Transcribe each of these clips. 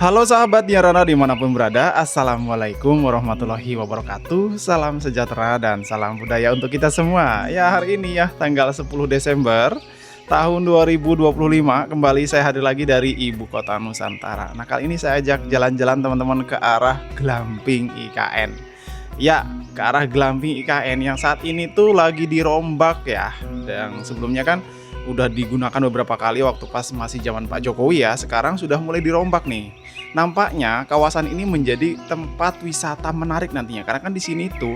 Halo sahabat Diarana dimanapun berada, Assalamualaikum warahmatullahi wabarakatuh. Salam sejahtera dan salam budaya untuk kita semua. Ya, hari ini ya tanggal 10 Desember tahun 2025 kembali saya hadir lagi dari Ibu Kota Nusantara. Nah, kali ini saya ajak jalan-jalan teman-teman ke arah Glamping IKN. Ya, ke arah Glamping IKN yang saat ini tuh lagi dirombak ya. Yang sebelumnya kan udah digunakan beberapa kali waktu pas masih zaman Pak Jokowi ya. Sekarang sudah mulai dirombak nih. Nampaknya kawasan ini menjadi tempat wisata menarik nantinya karena kan di sini tuh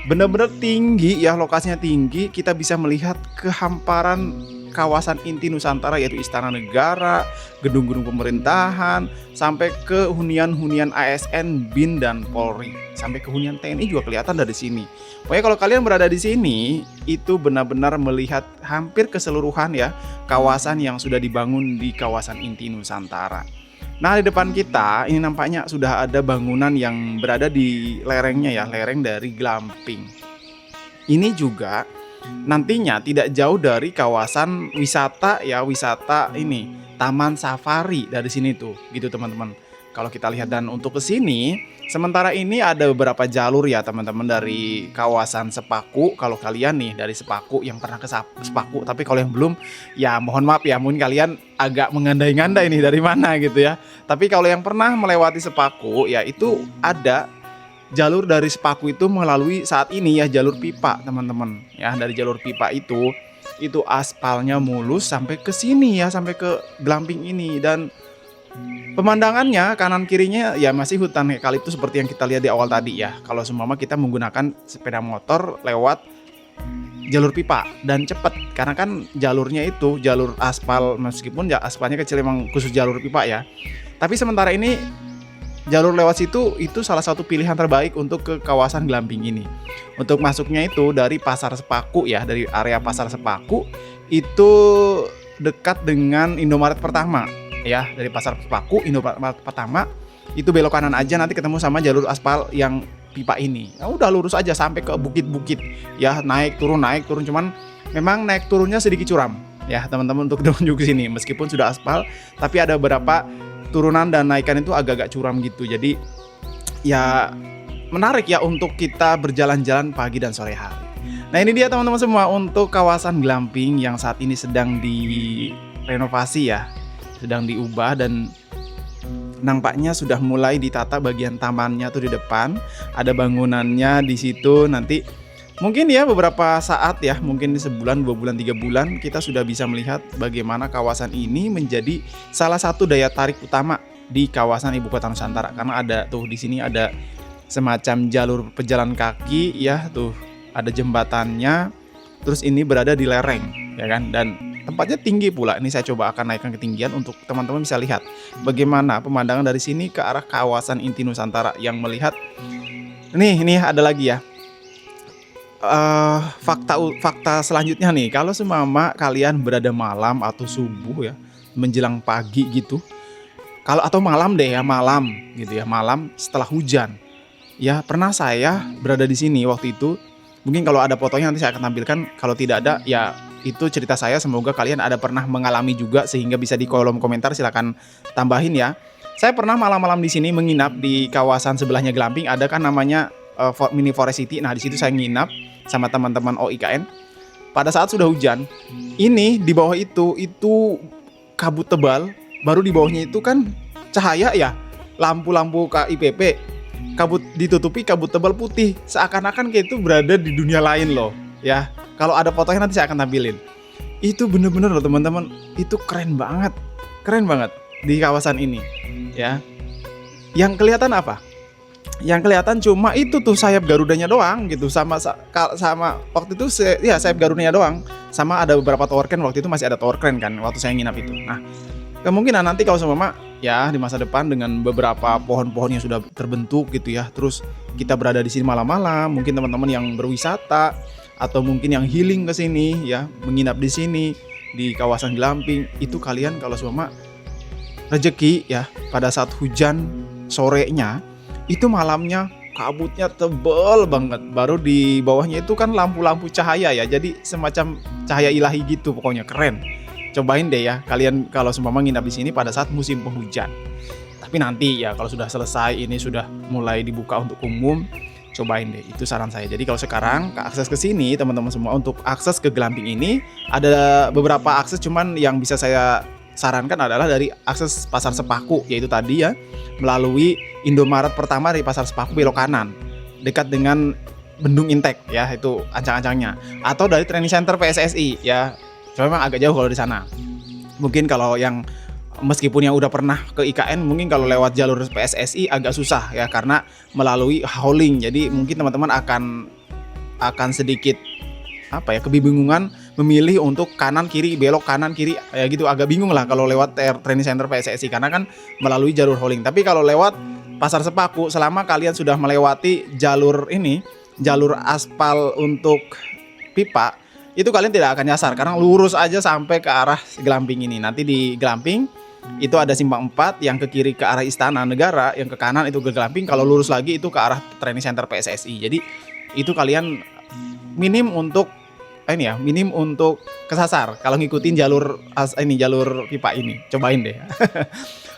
benar-benar tinggi ya, lokasinya tinggi. Kita bisa melihat kehamparan kawasan inti Nusantara yaitu Istana Negara, gedung-gedung pemerintahan, sampai ke hunian-hunian ASN, BIN dan Polri, sampai ke hunian TNI juga kelihatan dari sini. Pokoknya kalau kalian berada di sini itu benar-benar melihat hampir keseluruhan ya kawasan yang sudah dibangun di kawasan inti Nusantara. Nah, di depan kita ini nampaknya sudah ada bangunan yang berada di lerengnya ya, lereng dari Glamping. Ini juga nantinya tidak jauh dari kawasan wisata ya, wisata ini Taman Safari dari sini tuh, gitu teman-teman. Kalau kita lihat dan untuk ke sini, sementara ini ada beberapa jalur ya teman-teman dari kawasan Sepaku. Kalau kalian nih dari Sepaku yang pernah ke Sepaku, tapi kalau yang belum ya mohon maaf ya, mungkin kalian agak mengandai-ngandai ini dari mana gitu ya. Tapi kalau yang pernah melewati Sepaku ya itu ada jalur dari Sepaku itu melalui saat ini ya jalur pipa teman-teman ya. Dari jalur pipa itu aspalnya mulus sampai ke sini ya, sampai ke Glamping ini. Dan pemandangannya kanan kirinya ya masih hutan eukaliptus seperti yang kita lihat di awal tadi ya. Kalau seumpama kita menggunakan sepeda motor lewat jalur pipa dan cepat karena kan jalurnya itu jalur aspal, meskipun ya aspalnya kecil emang khusus jalur pipa ya. Tapi sementara ini jalur lewat situ itu salah satu pilihan terbaik untuk ke kawasan Glamping ini. Untuk masuknya itu dari Pasar Sepaku ya, dari area Pasar Sepaku itu dekat dengan Indomaret Pertama ya. Dari Pasar Sepaku, Indomaret Pertama itu belok kanan aja nanti ketemu sama jalur aspal yang pipa ini. Nah, udah lurus aja sampai ke bukit-bukit ya, naik turun cuman memang naik turunnya sedikit curam ya teman-teman untuk menuju ke sini. Meskipun sudah aspal tapi ada beberapa turunan dan naikan itu agak-agak curam gitu. Jadi ya menarik ya untuk kita berjalan-jalan pagi dan sore hari. Nah, ini dia teman-teman semua untuk kawasan Glamping yang saat ini sedang direnovasi ya, sedang diubah dan nampaknya sudah mulai ditata bagian tamannya tuh di depan. Ada bangunannya di situ. Nanti mungkin ya beberapa saat ya, mungkin sebulan, 2 bulan, 3 bulan kita sudah bisa melihat bagaimana kawasan ini menjadi salah satu daya tarik utama di kawasan Ibu Kota Nusantara. Karena ada tuh di sini ada semacam jalur pejalan kaki ya, tuh ada jembatannya. Terus ini berada di lereng ya kan, dan tempatnya tinggi pula. Ini saya coba akan naikkan ketinggian untuk teman-teman bisa lihat bagaimana pemandangan dari sini ke arah kawasan inti Nusantara yang melihat. Ini ada lagi ya. Fakta selanjutnya nih, kalau semama kalian berada malam atau subuh ya, menjelang pagi gitu, kalau atau malam deh ya, malam gitu ya, malam setelah hujan ya, pernah saya berada di sini waktu itu. Mungkin kalau ada fotonya nanti saya akan tampilkan, kalau tidak ada ya itu cerita saya. Semoga kalian ada pernah mengalami juga sehingga bisa di kolom komentar silakan tambahin ya. Saya pernah malam-malam di sini menginap di kawasan sebelahnya Glamping, ada kan namanya Mini Forest City. Nah, di situ saya nginap sama teman-teman OIKN. Pada saat sudah hujan, ini di bawah itu kabut tebal, baru di bawahnya itu kan cahaya ya, lampu-lampu KIPP. Kabut ditutupi kabut tebal putih, seakan-akan kayak itu berada di dunia lain loh ya. Kalau ada fotonya nanti saya akan tampilin. Itu bener-bener loh teman-teman, itu keren banget di kawasan ini ya. Yang kelihatan apa? Yang kelihatan cuma itu tuh sayap garudanya doang gitu, sama waktu itu ya sayap garudanya doang, sama ada beberapa tower crane. Waktu itu masih ada tower crane kan waktu saya nginap itu. Nah, kemungkinan nanti kalau seumpama ya di masa depan dengan beberapa pohon-pohon yang sudah terbentuk gitu ya, terus kita berada di sini malam-malam, mungkin teman-teman yang berwisata atau mungkin yang healing ke sini ya, menginap di sini di kawasan Glamping, itu kalian kalau seumpama rezeki ya, pada saat hujan sorenya itu malamnya kabutnya tebel banget, baru di bawahnya itu kan lampu-lampu cahaya ya, jadi semacam cahaya ilahi gitu, pokoknya keren. Cobain deh ya kalian kalau seumpama nginap di sini pada saat musim penghujan. Tapi nanti ya kalau sudah selesai ini sudah mulai dibuka untuk umum, cobain deh, itu saran saya. Jadi kalau sekarang akses ke sini teman-teman semua, untuk akses ke glamping ini ada beberapa akses, cuman yang bisa saya sarankan adalah dari akses Pasar Sepaku, yaitu tadi ya melalui Indomaret pertama dari Pasar Sepaku belok kanan dekat dengan Bendung Intek ya, itu ancang-ancangnya, atau dari training center PSSI ya. Cuma memang agak jauh kalau di sana. Mungkin kalau yang meskipun yang udah pernah ke IKN, mungkin kalau lewat jalur PSSI agak susah ya karena melalui hauling. Jadi mungkin teman-teman akan sedikit apa ya, kebingungan memilih untuk kanan kiri, belok kanan kiri ya gitu, agak bingung lah kalau lewat training center PSSI karena kan melalui jalur hauling. Tapi kalau lewat Pasar Sepaku, selama kalian sudah melewati jalur ini, jalur aspal untuk pipa, itu kalian tidak akan nyasar karena lurus aja sampai ke arah glamping ini. Nanti di glamping itu ada simpang 4, yang ke kiri ke arah Istana Negara, yang ke kanan itu ke glamping, kalau lurus lagi itu ke arah training center PSSI. Jadi itu kalian minim untuk minim untuk kesasar kalau ngikutin jalur pipa ini. Cobain deh.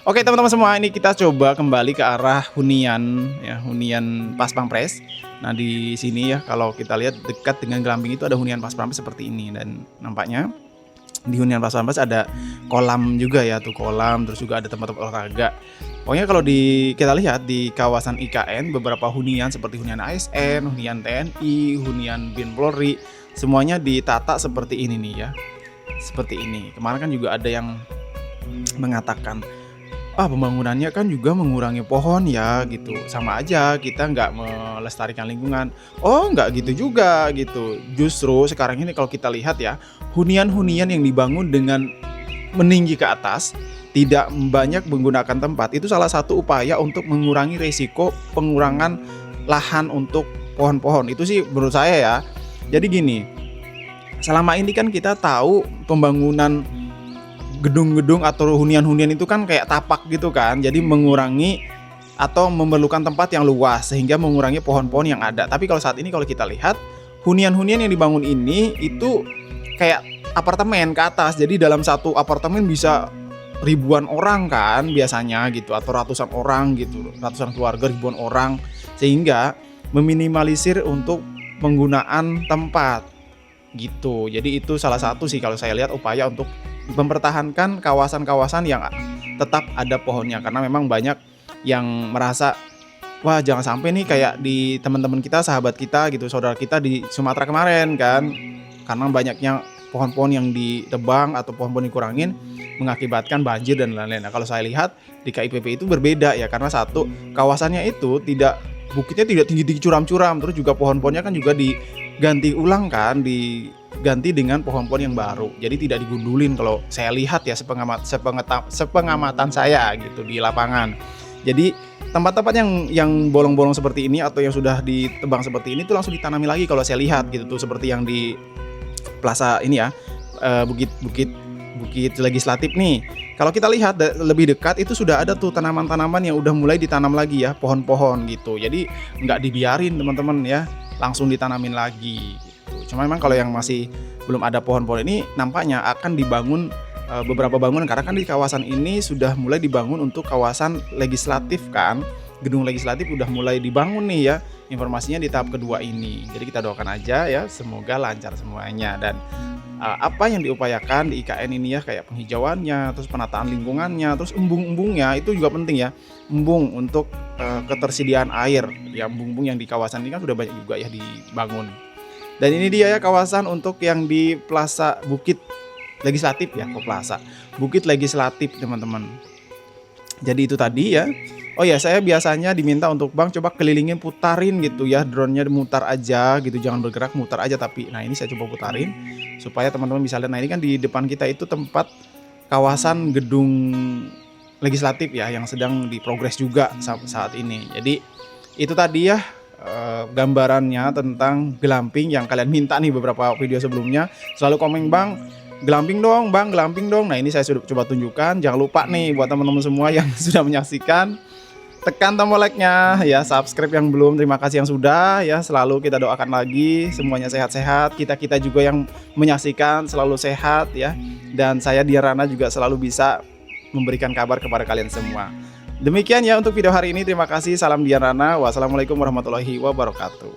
Oke teman-teman semua, ini kita coba kembali ke arah hunian ya, hunian Pas Pampres. Nah di sini ya kalau kita lihat dekat dengan glamping itu ada hunian Pas Pampres seperti ini, dan nampaknya di hunian Pas Pampres ada kolam juga ya, tuh kolam, terus juga ada tempat-tempat olahraga. Pokoknya kalau kita lihat di kawasan IKN, beberapa hunian seperti hunian ASN, hunian TNI, hunian BIN Polri, semuanya ditata seperti ini nih ya. Seperti ini. Kemarin kan juga ada yang mengatakan, pembangunannya kan juga mengurangi pohon ya gitu, sama aja kita nggak melestarikan lingkungan. Oh nggak gitu juga gitu. Justru sekarang ini kalau kita lihat ya, hunian-hunian yang dibangun dengan meninggi ke atas, tidak banyak menggunakan tempat, itu salah satu upaya untuk mengurangi resiko pengurangan lahan untuk pohon-pohon. Itu sih menurut saya ya. Jadi gini, selama ini kan kita tahu pembangunan gedung-gedung atau hunian-hunian itu kan kayak tapak gitu kan, jadi mengurangi atau memerlukan tempat yang luas sehingga mengurangi pohon-pohon yang ada. Tapi kalau saat ini kalau kita lihat hunian-hunian yang dibangun ini itu kayak apartemen ke atas, jadi dalam satu apartemen bisa ribuan orang kan biasanya gitu, atau ratusan orang gitu, ratusan keluarga, ribuan orang, sehingga meminimalisir untuk penggunaan tempat gitu. Jadi itu salah satu sih kalau saya lihat upaya untuk mempertahankan kawasan-kawasan yang tetap ada pohonnya, karena memang banyak yang merasa wah jangan sampai nih kayak di teman-teman kita, sahabat kita gitu, saudara kita di Sumatera kemarin kan, karena banyaknya pohon-pohon yang ditebang atau pohon-pohon dikurangin mengakibatkan banjir dan lain-lain. Nah kalau saya lihat di KIPP itu berbeda ya, karena satu, kawasannya itu bukitnya tidak tinggi-tinggi curam-curam, terus juga pohon-pohonnya kan juga diganti ulang kan, diganti dengan pohon-pohon yang baru. Jadi tidak digundulin kalau saya lihat ya, sepengamatan saya gitu di lapangan. Jadi tempat-tempat yang bolong-bolong seperti ini atau yang sudah ditebang seperti ini tuh langsung ditanami lagi kalau saya lihat gitu tuh, seperti yang di Plaza ini ya, Bukit Legislatif nih. Kalau kita lihat lebih dekat itu sudah ada tuh tanaman-tanaman yang udah mulai ditanam lagi ya, pohon-pohon gitu. Jadi nggak dibiarin teman-teman ya, langsung ditanamin lagi gitu. Cuma memang kalau yang masih belum ada pohon-pohon ini nampaknya akan dibangun beberapa bangunan, karena kan di kawasan ini sudah mulai dibangun untuk kawasan legislatif kan. Gedung legislatif udah mulai dibangun nih ya, informasinya di tahap kedua ini. Jadi kita doakan aja ya, semoga lancar semuanya. Dan apa yang diupayakan di IKN ini ya, kayak penghijauannya, terus penataan lingkungannya, terus embung-embungnya itu juga penting ya. Embung untuk ketersediaan air ya, embung-embung yang di kawasan ini kan sudah banyak juga ya dibangun. Dan ini dia ya kawasan untuk yang di Plaza Bukit Legislatif ya, Plaza Bukit Legislatif teman-teman. Jadi itu tadi ya. Oh ya, saya biasanya diminta untuk Bang coba kelilingin, putarin gitu ya, drone-nya mutar aja gitu, jangan bergerak, mutar aja. Tapi nah ini saya coba putarin supaya teman-teman bisa lihat. Nah ini kan di depan kita itu tempat kawasan gedung legislatif ya, yang sedang diprogres juga saat ini. Jadi itu tadi ya gambarannya tentang glamping yang kalian minta nih beberapa video sebelumnya. Selalu komen Bang, glamping dong Bang, glamping dong. Nah ini saya sudah coba tunjukkan. Jangan lupa nih buat teman-teman semua yang sudah menyaksikan, tekan tombol like-nya ya, subscribe yang belum, terima kasih yang sudah ya. Selalu kita doakan lagi semuanya sehat-sehat, kita juga yang menyaksikan selalu sehat ya. Dan saya Diarana juga selalu bisa memberikan kabar kepada kalian semua. Demikian ya untuk video hari ini. Terima kasih. Salam Dian Rana. Wassalamualaikum warahmatullahi wabarakatuh.